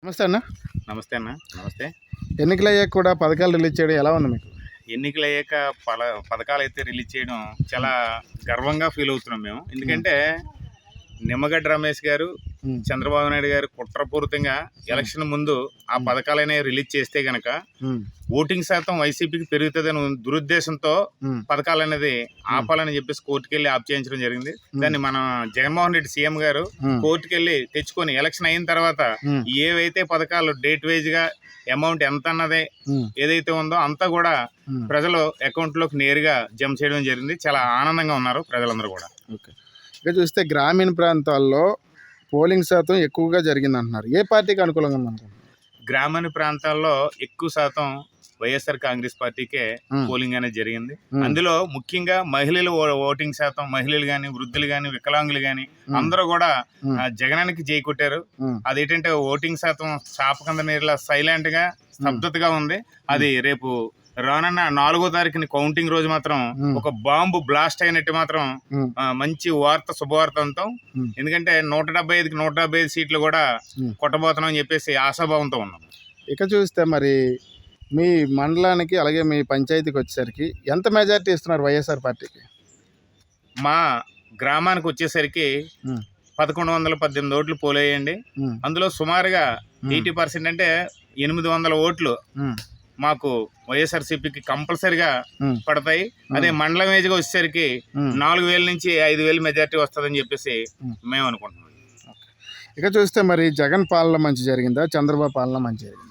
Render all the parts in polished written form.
నమస్తే అన్న. నమస్తే అన్న. నమస్తే. ఎన్నికలయ్యాక కూడా పథకాలు రిలీజ్ చేయడం ఎలా ఉంది మీకు? ఎన్నికలయ్యాక పథకాలు అయితే రిలీజ్ చేయడం చాలా గర్వంగా ఫీల్ అవుతున్నాం మేము. ఎందుకంటే నిమ్మగడ్డ రమేష్ గారు, చంద్రబాబు నాయుడు గారు కుట్రపూరితంగా ఎలక్షన్ ముందు ఆ పథకాలనే రిలీజ్ చేస్తే గనక ఓటింగ్ శాతం వైసీపీకి పెరుగుతుందని దురుద్దేశంతో పథకాలు అనేది ఆపాలని చెప్పేసి కోర్టుకెళ్ళి ఆప్ చేయించడం జరిగింది. దాన్ని మన జగన్మోహన్ రెడ్డి సీఎం గారు కోర్టుకెళ్ళి తెచ్చుకొని ఎలక్షన్ అయిన తర్వాత ఏవైతే పథకాలు డేట్ వైజ్ గా అమౌంట్ ఎంత అన్నదే ఏదైతే ఉందో అంతా కూడా ప్రజలు అకౌంట్ లోకి నేరుగా జమ చేయడం జరిగింది. చాలా ఆనందంగా ఉన్నారు ప్రజలందరూ కూడా. ఇక చూస్తే గ్రామీణ ప్రాంతాల్లో పోలింగ్ శాతం ఎక్కువగా జరిగింది అంటున్నారు. ఏ పార్టీకి అనుకూలంగా ఉందనుకుంటున్నారు? గ్రామీణ ప్రాంతాల్లో ఎక్కువ శాతం వైఎస్ఆర్ కాంగ్రెస్ పార్టీకే పోలింగ్ అనేది జరిగింది. అందులో ముఖ్యంగా మహిళలు ఓటింగ్ శాతం, మహిళలు గాని, వృద్ధులు గాని, వికలాంగులు గాని అందరూ కూడా జగనానికి జై కొట్టారు. అదేంటంటే ఓటింగ్ శాతం చాప కింద నీరులా సైలెంట్ గా స్తబ్దతగా ఉంది. అది రేపు రానున్న 4వ తారీఖుని కౌంటింగ్ రోజు మాత్రం ఒక బాంబు బ్లాస్ట్ అయినట్టు మాత్రం మంచి శుభవార్త అంటాం. ఎందుకంటే 175కి 175 సీట్లు కూడా కొట్టబోతున్నాం అని చెప్పేసి ఆశాభావంతో ఉన్నాం. ఇక చూస్తే మరి మీ మండలానికి అలాగే మీ పంచాయతీకి వచ్చేసరికి ఎంత మెజారిటీ ఇస్తున్నారు వైఎస్ఆర్ పార్టీకి? మా గ్రామానికి వచ్చేసరికి 1118 ఓట్లు పోలేయండి. అందులో సుమారుగా 80% అంటే 800 ఓట్లు మాకు వైఎస్ఆర్సీపీకి కంపల్సరిగా పడతాయి. అదే మండలం వేజ్గా వచ్చేసరికి 4000 నుంచి 5000 మెజార్టీ వస్తుందని చెప్పేసి మేము అనుకుంటున్నాం. ఇక చూస్తే మరి జగన్ పాలన మంచి జరిగిందా, చంద్రబాబు పాలన మంచి జరిగిందా?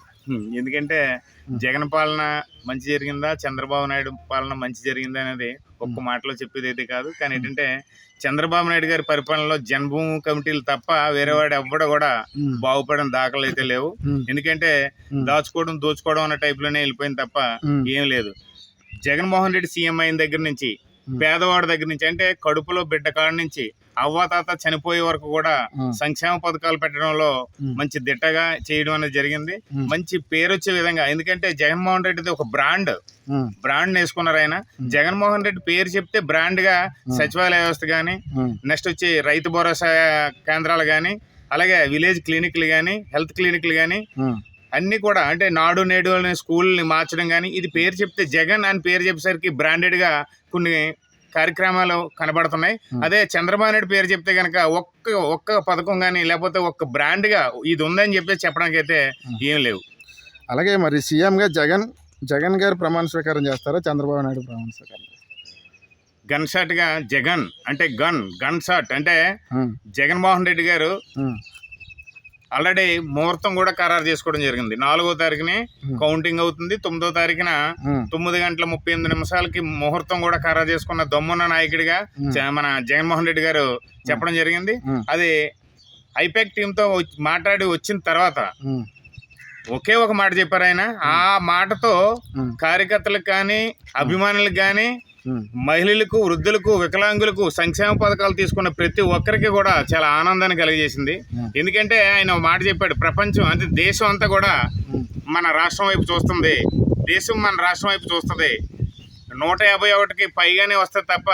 ఎందుకంటే జగన్ పాలన మంచి జరిగిందా, చంద్రబాబు నాయుడు పాలన మంచి జరిగిందా అనేది ఒక్క మాటలో చెప్పేది అయితే కాదు. కానీ ఏంటంటే చంద్రబాబు నాయుడు గారి పరిపాలనలో జన్మభూమి కమిటీలు తప్ప వేరే వాడు ఎవ్వడ కూడా బాగుపడిన దాఖలు అయితే లేవు. ఎందుకంటే దాచుకోవడం దోచుకోవడం అన్న టైప్ లోనే వెళ్ళిపోయింది తప్ప ఏం లేదు. జగన్మోహన్ రెడ్డి సీఎం అయిన దగ్గర నుంచి పేదవాడి దగ్గర నుంచి అంటే కడుపులో బిడ్డ కాడ నుంచి అవ్వాతాత చనిపోయే వరకు కూడా సంక్షేమ పథకాలు పెట్టడంలో మంచి దిట్టగా చేయడం అనేది జరిగింది. మంచి పేరు వచ్చే విధంగా, ఎందుకంటే జగన్మోహన్ రెడ్డిది ఒక బ్రాండ్ వేసుకున్నారు ఆయన. జగన్మోహన్ రెడ్డి పేరు చెప్తే బ్రాండ్ గా సచివాలయ వ్యవస్థ గాని, నెక్స్ట్ వచ్చి రైతు భరోసా కేంద్రాలు గాని, అలాగే విలేజ్ క్లినిక్లు గాని, హెల్త్ క్లినిక్లు గాని అన్ని కూడా అంటే నాడు నేడు అనే స్కూల్ని మార్చడం కానీ, ఇది పేరు చెప్తే జగన్ అని పేరు చెప్పేసరికి బ్రాండెడ్ గా కొన్ని కార్యక్రమాలు కనబడుతున్నాయి. అదే చంద్రబాబు నాయుడు పేరు చెప్తే కనుక ఒక్క పథకం కానీ లేకపోతే ఒక్క బ్రాండ్ గా ఇది ఉందని చెప్పేసి చెప్పడానికి అయితే ఏం లేవు. అలాగే మరి సీఎం గా జగన్ గారు ప్రమాణ స్వీకారం చేస్తారా, చంద్రబాబు నాయుడు ప్రమాణ స్వీకారం? గన్ షాట్ గా జగన్ అంటే గన్ షాట్ అంటే జగన్మోహన్ రెడ్డి గారు ఆల్రెడీ ముహూర్తం కూడా ఖరారు చేసుకోవడం జరిగింది. 4వ తారీఖుని కౌంటింగ్ అవుతుంది. 9వ తారీఖున 9:30 ముహూర్తం కూడా ఖరారు చేసుకున్న దమ్మున్న నాయకుడిగా మన జగన్మోహన్ రెడ్డి గారు చెప్పడం జరిగింది. అది ఐపాక్ టీంతో మాట్లాడి వచ్చిన తర్వాత ఒకే ఒక మాట చెప్పారు ఆయన. ఆ మాటతో కార్యకర్తలకు కానీ, అభిమానులకు కానీ, మహిళలకు, వృద్ధులకు, వికలాంగులకు సంక్షేమ పథకాలు తీసుకున్న ప్రతి ఒక్కరికి కూడా చాలా ఆనందాన్ని కలిగజేసింది. ఎందుకంటే ఆయన మాట చెప్పాడు, ప్రపంచం అంటే దేశం అంతా కూడా మన రాష్ట్రం వైపు చూస్తుంది, దేశం మన రాష్ట్రం వైపు చూస్తుంది, 151కి పైగానే వస్తుంది తప్ప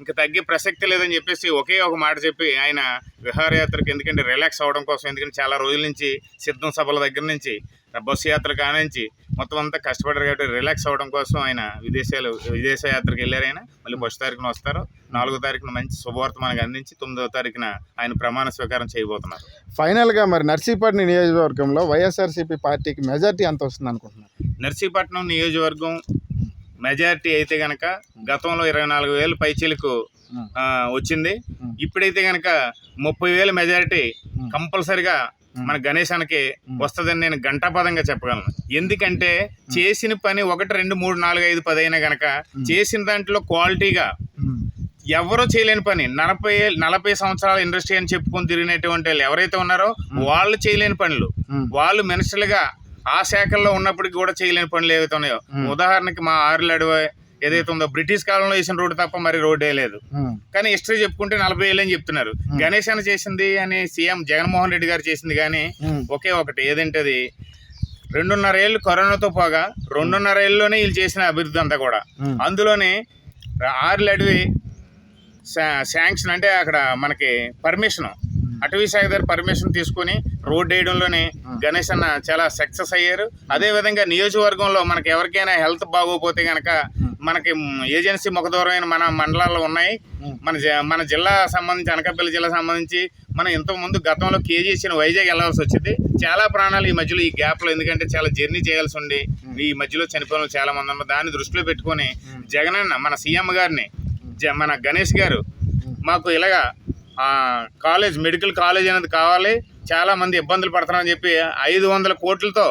ఇంకా తగ్గే ప్రసక్తి లేదని చెప్పేసి ఒకే ఒక మాట చెప్పి ఆయన విహారయాత్రకు, ఎందుకంటే రిలాక్స్ అవ్వడం కోసం, ఎందుకంటే చాలా రోజుల నుంచి సిద్ధం సభల దగ్గర నుంచి బస్సు యాత్ర కానించి మొత్తం అంతా కష్టపడారు కాబట్టి రిలాక్స్ అవ్వడం కోసం ఆయన విదేశ యాత్రకు వెళ్ళారు. ఆయన మళ్ళీ 1వ తారీఖున వస్తారు. 4వ తారీఖున మంచి శుభవార్త మనకు అందించి 9వ తారీఖున ఆయన ప్రమాణ స్వీకారం చేయబోతున్నారు. ఫైనల్ గా మరి నర్సీపట్నం నియోజకవర్గంలో వైఎస్ఆర్సీపీ పార్టీకి మెజార్టీ ఎంత వస్తుంది అనుకుంటున్నారు? నర్సీపట్నం నియోజకవర్గం మెజారిటీ అయితే గనక గతంలో 24,000 పైచీలకు వచ్చింది. ఇప్పుడైతే గనక 30,000 మెజారిటీ కంపల్సరిగా మన గణేశానికి వస్తుందని నేను ఘంటాపదంగా చెప్పగలను. ఎందుకంటే చేసిన పని 1, 2, 3, 4, 5, 10 అయినా గనక చేసిన దాంట్లో క్వాలిటీగా ఎవరో చేయలేని పని 40 సంవత్సరాల ఇండస్ట్రీ అని చెప్పుకొని తిరిగినటువంటి వాళ్ళు ఎవరైతే ఉన్నారో వాళ్ళు చేయలేని పనులు, వాళ్ళు మినిస్టర్లుగా ఆ శాఖల్లో ఉన్నప్పటికీ కూడా చేయలేని పనులు ఏవైతే ఉన్నాయో, ఉదాహరణకి మా ఆరులడువ ఏదైతే ఉందో బ్రిటిష్ కాలంలో వేసిన రోడ్డు తప్ప మరి రోడ్డే లేదు. కానీ హిస్టరీ చెప్పుకుంటే 40,000 అని చెప్తున్నారు. గణేశాన్ని చేసింది అని సీఎం జగన్మోహన్ రెడ్డి గారు చేసింది కానీ ఒకే ఒకటి, ఏదంటే అది 2.5 ఏళ్ళు కరోనాతో పోగా 2.5 ఏళ్ళలోనే వీళ్ళు చేసిన అభివృద్ధి అంతా కూడా. అందులోనే ఆరులడవి శాంక్షన్ అంటే అక్కడ మనకి పర్మిషన్, అటవీ శాఖ దగ్గర పర్మిషన్ తీసుకుని రోడ్ వేయడంలోనే గణేష్ అన్న చాలా సక్సెస్ అయ్యారు. అదే విధంగా నియోజకవర్గంలో మనకి ఎవరికైనా హెల్త్ బాగోపోతే గనక మనకి ఏజెన్సీ ముఖదూరమైన మన మండలాల్లో ఉన్నాయి. మన జిల్లా సంబంధించి అనకాపల్లి జిల్లా సంబంధించి మనం ఇంతకు ముందు గతంలో కేజీ ఇచ్చిన వైజాగ్ వెళ్ళాల్సి వచ్చింది. చాలా ప్రాణాలు ఈ మధ్యలో ఈ గ్యాప్ లో, ఎందుకంటే చాలా జర్నీ చేయాల్సి ఉండి ఈ మధ్యలో చనిపోయిన వాళ్ళు చాలా మంది ఉన్నారు. దాన్ని దృష్టిలో పెట్టుకొని జగనన్న మన సీఎం గారిని మన గణేష్ గారు మాకు ఇలాగా కాలేజ్, మెడికల్ కాలేజ్ అనేది కావాలి, చాలా మంది ఇబ్బందులు పడుతున్నారని చెప్పి 500 కోట్లతో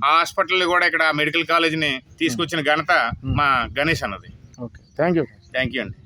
ఆ హాస్పిటల్ కూడా ఇక్కడ మెడికల్ కాలేజ్ ని తీసుకొచ్చిన ఘనత మా గణేష్ అన్నది. ఓకే, థ్యాంక్ యూ అండి.